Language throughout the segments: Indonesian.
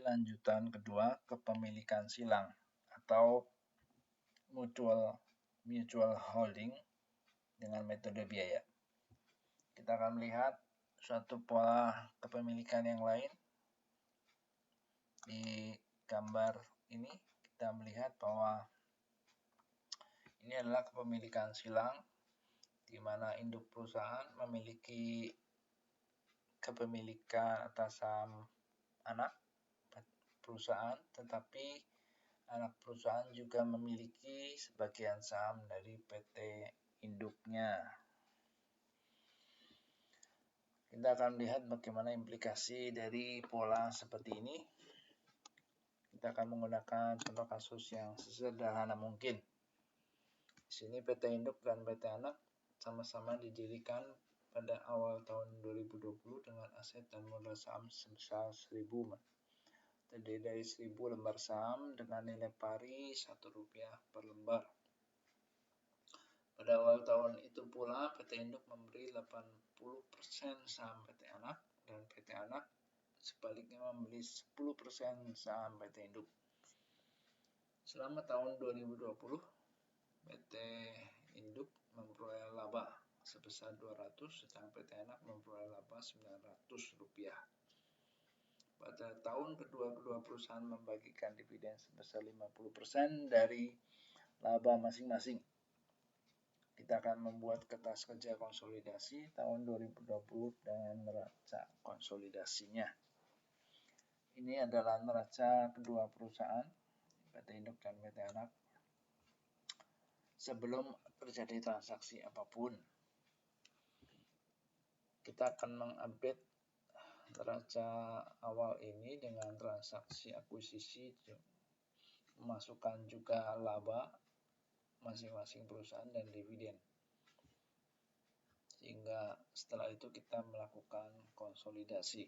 lanjutan kedua kepemilikan silang atau mutual holding dengan metode biaya. Kita akan melihat suatu pola kepemilikan yang lain. Di gambar ini kita melihat bahwa ini adalah kepemilikan silang di mana induk perusahaan memiliki kepemilikan atas saham anak perusahaan, tetapi anak perusahaan juga memiliki sebagian saham dari PT induknya. Kita akan melihat bagaimana implikasi dari pola seperti ini. Kita akan menggunakan contoh kasus yang sesederhana mungkin. Di sini PT induk dan PT anak sama-sama didirikan pada awal tahun 2020 dengan aset dan modal saham sebesar 1000, terdiri dari 1000 lembar saham dengan nilai pari Rp1 per lembar. Pada awal tahun itu pula PT induk memberi 80% saham PT anak dan PT anak sebaliknya membeli 10% saham PT induk. Selama tahun 2020 PT induk memperoleh laba sebesar 200, sedangkan PT anak memperoleh laba Rp900. Pada tahun kedua perusahaan membagikan dividen sebesar 50% dari laba masing-masing. Kita akan membuat kertas kerja konsolidasi tahun 2020 dengan neraca konsolidasinya. Ini adalah neraca kedua perusahaan, PT induk dan PT anak, sebelum terjadi transaksi apapun. Kita akan mengupdate neraca awal ini dengan transaksi akuisisi, memasukkan juga laba masing-masing perusahaan dan dividen. Sehingga setelah itu kita melakukan konsolidasi.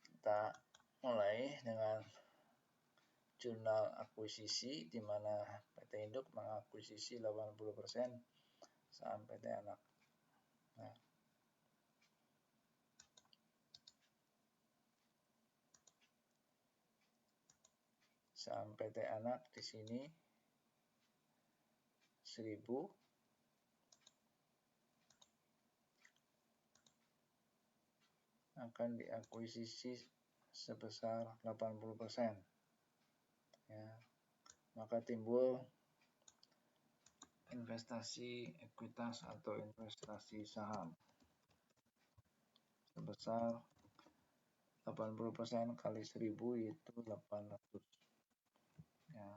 Kita mulai dengan jurnal akuisisi di mana PT induk mengakuisisi 80% saham PT anak. Nah, saham PT anak di sini 1000 akan diakuisisi sebesar 80%. Ya, maka timbul investasi ekuitas atau investasi saham sebesar 80% kali 1000 yaitu 800. Ya,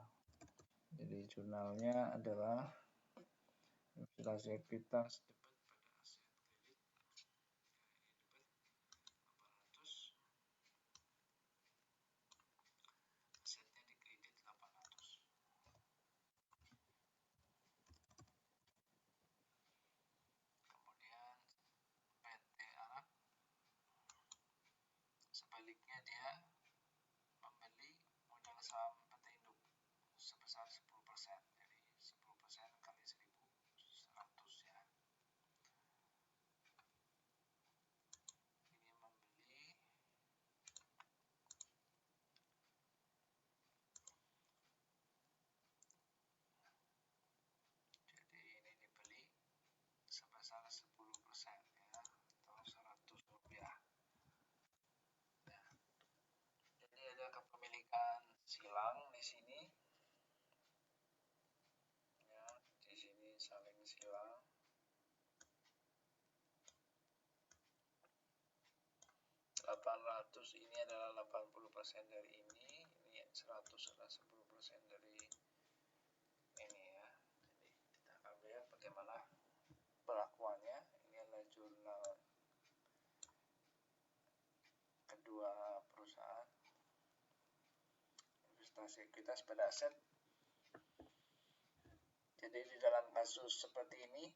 jadi jurnalnya adalah investasi ekuitas sebaliknya dia membeli modal saham PT induk sebesar 10%, jadi 10% kali 1000 100 ya. Ini membeli jadi ini dibeli sebesar 10% ya, atau Rp100. Jadi ada kepemilikan silang di sini. Ya, di sini saling silang. Rp800 ini adalah 80% dari ini 100 adalah 10% dari ini ya. Jadi kita akan lihat bagaimana perlakuannya. Ini adalah jurnal kedua perusahaan. Investasi ekuitas pada aset. Jadi di dalam kasus seperti ini,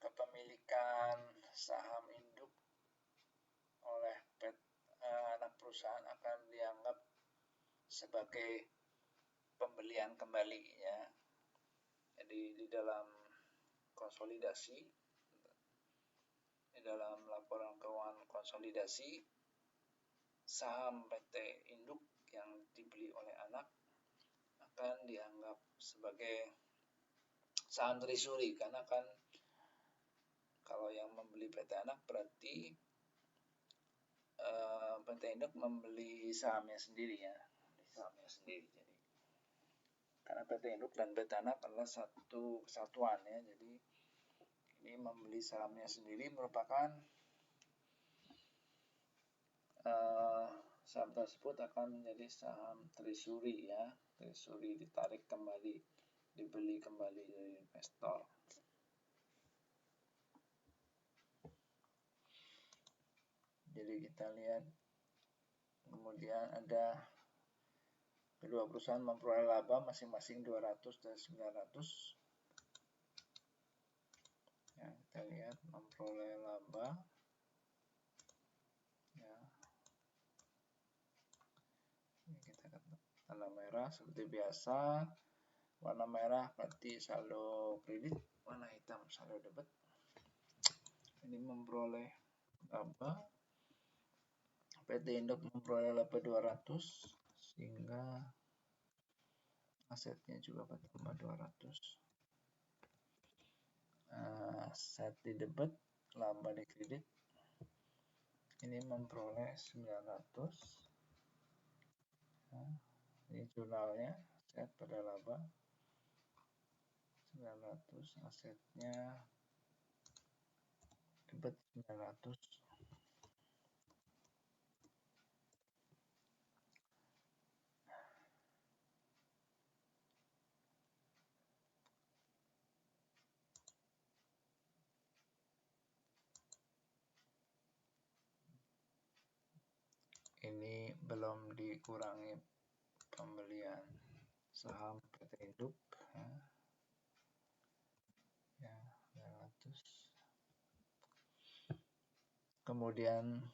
kepemilikan saham induk oleh anak perusahaan akan dianggap sebagai pembelian kembali ya. Jadi di dalam konsolidasi, di dalam laporan keuangan konsolidasi, saham PT induk yang dibeli oleh anak akan dianggap sebagai saham treasury, karena kan kalau yang membeli PT anak berarti PT induk membeli sahamnya sendiri ya, jadi karena PT induk dan PT anak adalah satu kesatuan ya, jadi ini membeli sahamnya sendiri merupakan saham tersebut akan menjadi saham treasury ya, treasury ditarik kembali, dibeli kembali dari investor. Jadi kita lihat kemudian ada kedua perusahaan memperoleh laba masing-masing 200 dan 900. Ya, kita lihat memperoleh laba ya. Ini kita tanda merah seperti biasa. Warna merah berarti saldo kredit, warna hitam saldo debit. Ini memperoleh laba, PT induk memperoleh laba 200 sehingga asetnya juga bertambah 200. Aset di debit, laba di kredit, ini memperoleh 900. Ini jurnalnya, aset pada laba 900, asetnya debit 900. Ini belum dikurangi pembelian saham PT induk ya, 900. Kemudian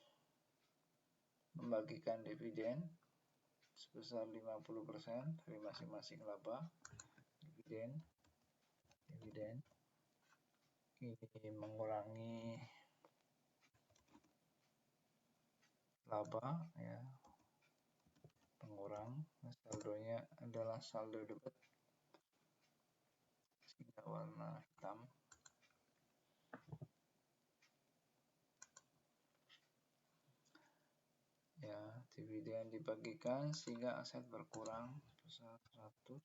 membagikan dividen sebesar 50% dari masing-masing laba. Dividen ini mengurangi laba ya, pengurang. Saldonya adalah saldo debit sehingga warna hitam. Ya, dividen dibagikan sehingga aset berkurang sebesar 100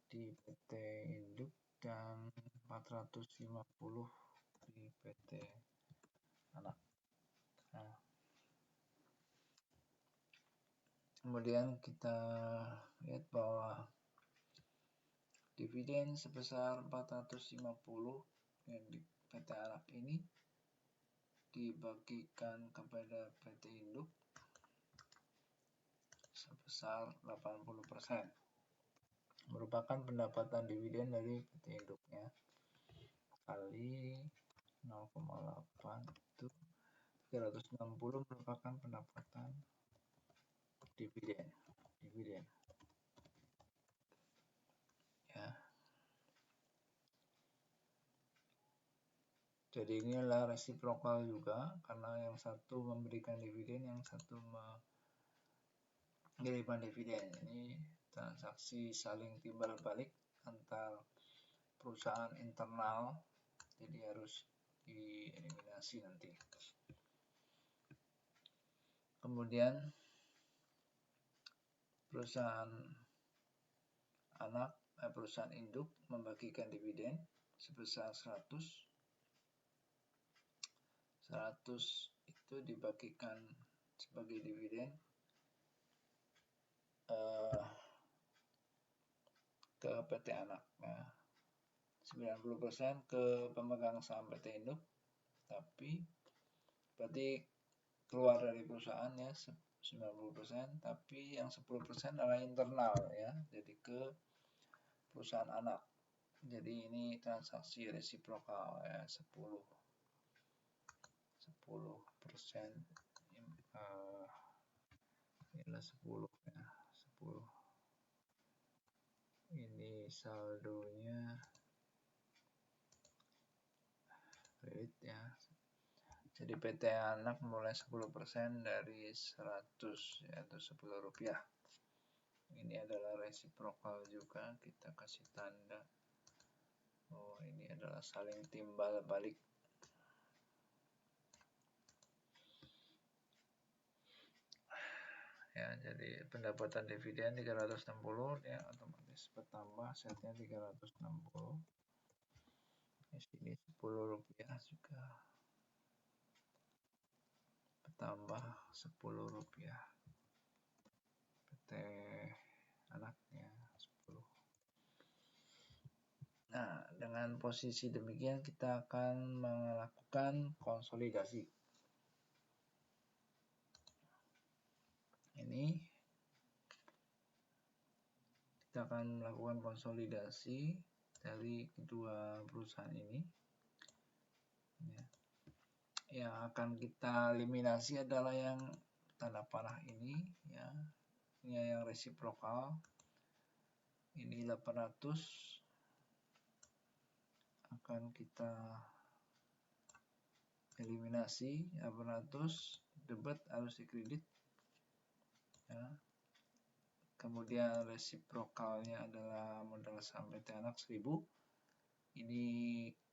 di PT induk dan 450 di PT anak. Nah, kemudian kita lihat bahwa dividen sebesar 450 yang di PT anak ini dibagikan kepada PT induk sebesar 80%, merupakan pendapatan dividen dari PT induknya kali 0,8 itu 360 merupakan pendapatan dividen ya. Jadi inilah resiprokal juga, karena yang satu memberikan dividen, yang satu mengirimkan dividen. Ini transaksi saling timbal balik antar perusahaan internal, jadi harus dieliminasi nanti. Kemudian perusahaan anak, perusahaan induk membagikan dividen sebesar 100 itu dibagikan sebagai dividen ke PT anak ya. 90% ke pemegang saham PT induk, tapi berarti keluar dari perusahaan ya 90%, tapi yang 10% adalah internal ya, jadi ke perusahaan anak. Jadi ini transaksi resiprokal ya, 10% inilah 10 ya, 10. Ini saldonya kredit ya, Jadi PT anak mulai 10% dari 100, yaitu Rp10. Ini adalah resiprokal juga, kita kasih tanda. Oh, ini adalah saling timbal balik. Ya, jadi pendapatan dividen 360, ya otomatis bertambah setnya 360. Di sini Rp10 juga bertambah Rp10. PT anaknya 10. Nah, dengan posisi demikian kita akan melakukan konsolidasi. Ini kita akan melakukan konsolidasi dari kedua perusahaan ini. Ya. Yang akan kita eliminasi adalah yang tanda panah ini, ya. Ini yang resiprokal. Ini 800 akan kita eliminasi. 800 debit harus dikredit, ya. Kemudian resiprokalnya adalah modal saham PT anak 1000. Ini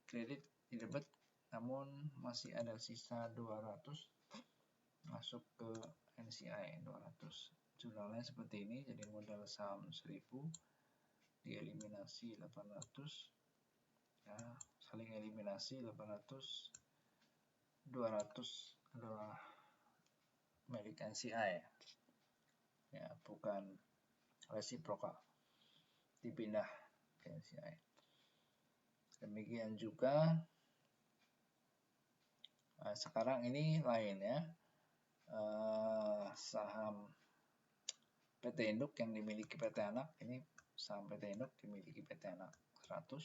kredit di debit, namun masih ada sisa 200 masuk ke NCI 200. Jurnalnya seperti ini, jadi modal saham 1000 dieliminasi 800, ya, saling eliminasi 800, 200 adalah milik NCI, ya, bukan resiprokal, dipindah ke NCI. Demikian juga sekarang ini lain, ya, saham PT induk yang dimiliki PT anak, ini saham PT induk dimiliki PT anak 100.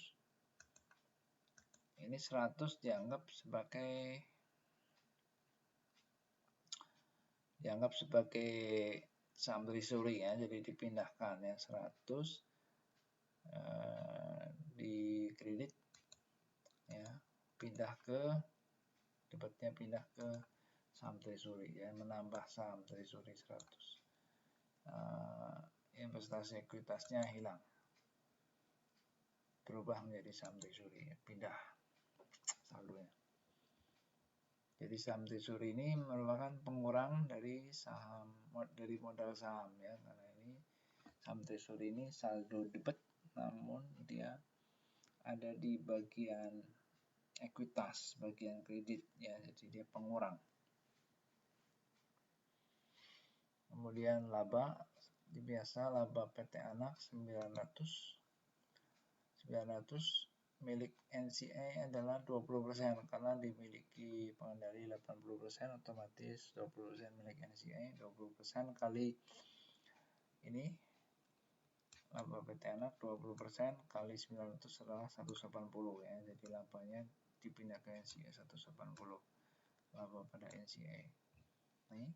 Ini 100 dianggap sebagai saham treasury, ya, jadi dipindahkan, ya, 100 di kredit, ya, pindah ke debitnya, pindah ke saham treasury, ya, menambah saham treasury 100. Investasi ekuitasnya hilang, berubah menjadi saham treasury, ya, pindah saldonya. Jadi saham treasury ini merupakan pengurang dari modal saham, ya, karena ini saham treasury ini saldo debit, namun dia ada di bagian ekuitas, bagian kredit, ya, jadi dia pengurang. Kemudian laba, biasa laba PT anak 900 milik NCI adalah 20%, karena dimiliki pengendali 80%, otomatis 20% milik NCI. 20% kali ini laba PT anak 20% kali 900 adalah 180, ya, jadi labanya dipindah ke NCI 180 laba pada NCI. Nih,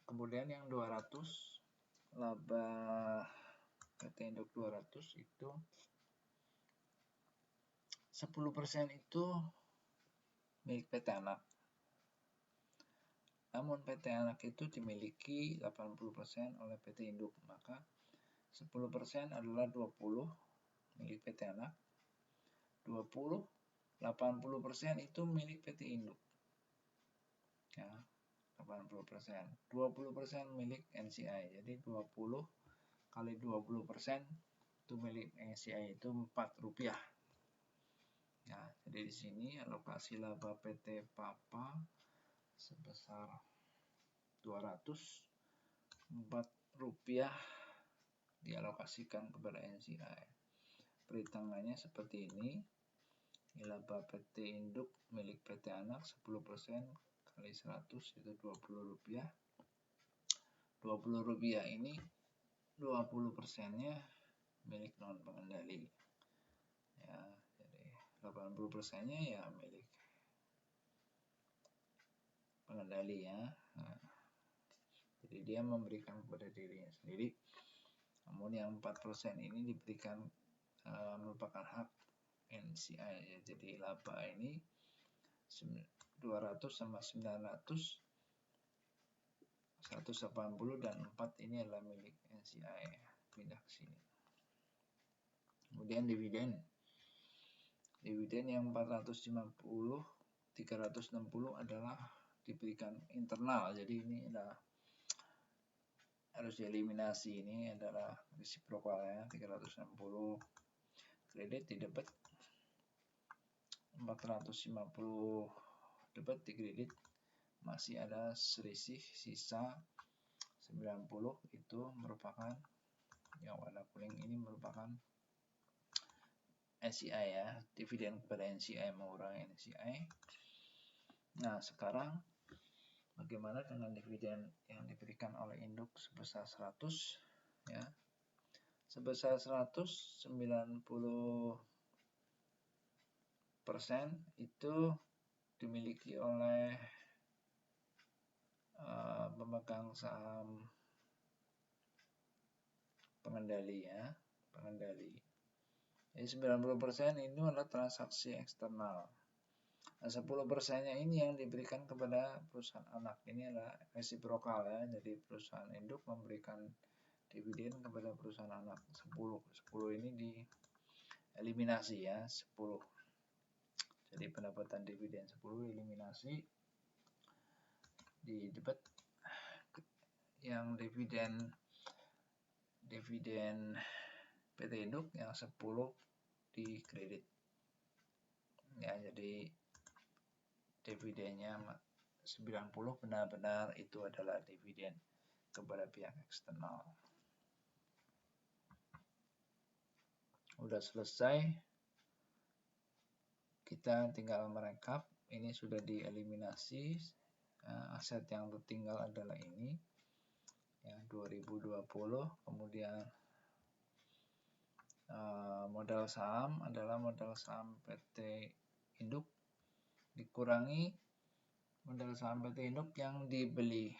kemudian yang 200 laba PT induk 200 itu 10% itu milik PT anak. Namun PT anak itu dimiliki 80% oleh PT induk, maka 10% adalah 20 milik PT anak. 80% itu milik PT induk. Ya, 80%. 20% milik NCI. Jadi 20 kali 20% itu milik NCI, itu Rp4. Ya, jadi di sini alokasi laba PT Papa sebesar 200, Rp4 dialokasikan kepada NCI. Perhitungannya seperti ini. Laba PT induk milik PT anak 10% kali 100 itu Rp20. Rp20 ini 20%-nya milik non pengendali. Ya, jadi 80%-nya ya milik pengendali, ya. Nah, jadi dia memberikan kepada dirinya sendiri. Namun yang 4% ini diberikan merupakan hak NCI, ya. Jadi laba ini 200 sama 900, 180 dan 4 ini adalah milik NCI. Pindah ke sini. Kemudian dividen yang 450, 360 adalah diberikan internal. Jadi ini adalah harus dieliminasi. Ini adalah resiprokal ya, 360. Kredit di debit, 450 debit di kredit, masih ada selisih sisa 90. Itu merupakan yang warna kuning ini merupakan NCI ya, dividen kepada NCI, mengurangi NCI. Nah, sekarang bagaimana dengan dividen yang diberikan oleh induk sebesar 100 ya. Sebesar 190% itu dimiliki oleh pemegang saham pengendali ya, pengendali. Jadi 90% ini adalah transaksi eksternal. Nah, 10%-nya ini yang diberikan kepada perusahaan anak. Ini adalah resiprokal ya. Jadi perusahaan induk memberikan dividen kepada perusahaan anak 10 ini dieliminasi ya, 10. Jadi pendapatan dividen 10 eliminasi di debit. Yang dividen PT induk yang 10 di kredit ya. Jadi dividennya 90 benar-benar itu adalah dividen kepada pihak eksternal. Udah selesai, kita tinggal merekap. Ini sudah dieliminasi. Aset yang tertinggal adalah ini ya, 2020. Kemudian modal saham adalah modal saham PT induk dikurangi modal saham PT induk yang dibeli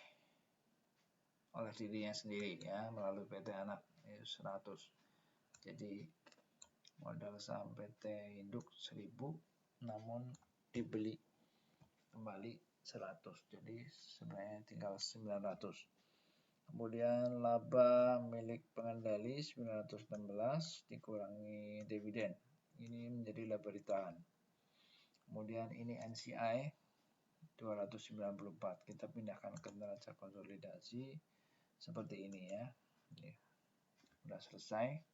oleh dirinya sendiri ya, melalui PT anak 100. Jadi modal saham PT induk 1000 namun dibeli kembali 100. Jadi sebenarnya tinggal 900. Kemudian laba milik pengendali 916 dikurangi dividen. Ini menjadi laba ditahan. Kemudian ini NCI 294. Kita pindahkan ke neraca konsolidasi seperti ini ya. Ini sudah selesai.